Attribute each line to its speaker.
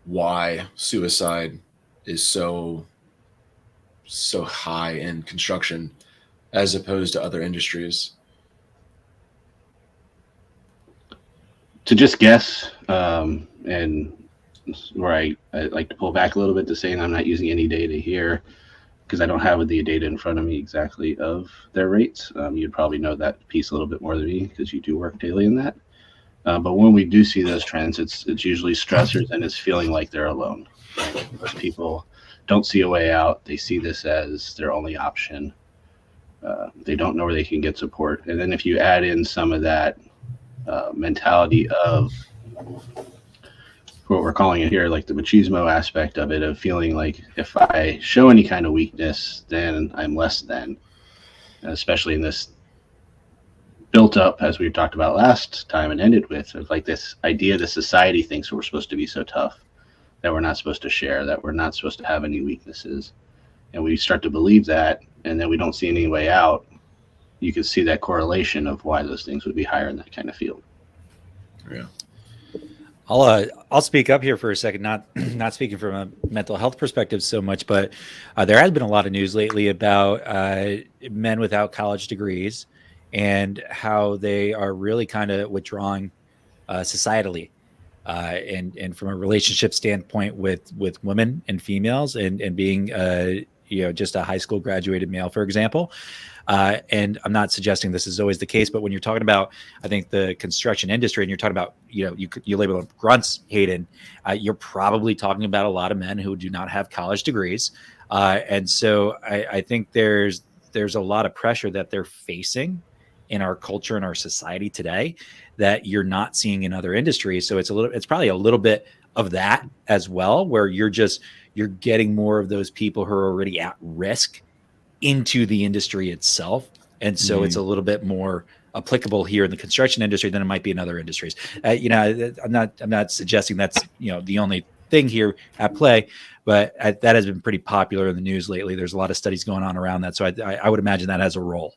Speaker 1: why suicide is so high in construction as opposed to other industries.
Speaker 2: To just guess, and where I like to pull back a little bit to saying I'm not using any data here because I don't have the data in front of me exactly of their rates. You'd probably know that piece a little bit more than me because you do work daily in that. But when we do see those trends, it's usually stressors and it's feeling like they're alone. Right? Most people don't see a way out. They see this as their only option. They don't know where they can get support. And then if you add in some of that mentality of what we're calling it here, like the machismo aspect of it, of feeling like if I show any kind of weakness, then I'm less than, especially in this built up, as we talked about last time and ended with, of like this idea that society thinks we're supposed to be so tough, that we're not supposed to share, that we're not supposed to have any weaknesses. And we start to believe that, and then we don't see any way out. You can see that correlation of why those things would be higher in that kind of field.
Speaker 1: Yeah.
Speaker 3: I'll speak up here for a second. Not not speaking from a mental health perspective so much, but there has been a lot of news lately about men without college degrees and how they are really kind of withdrawing societally, and from a relationship standpoint with women and females, and being just a high school graduated male, for example. And I'm not suggesting this is always the case, but when you're talking about, I think, the construction industry, and you're talking about, you label them grunts, Hayden, you're probably talking about a lot of men who do not have college degrees. And so I think there's a lot of pressure that they're facing in our culture and our society today that you're not seeing in other industries. So it's probably a little bit of that as well, where you're getting more of those people who are already at risk into the industry itself. And so it's a little bit more applicable here in the construction industry than it might be in other industries. I'm not suggesting that's, the only thing here at play, but that has been pretty popular in the news lately. There's a lot of studies going on around that. So I would imagine that has a role.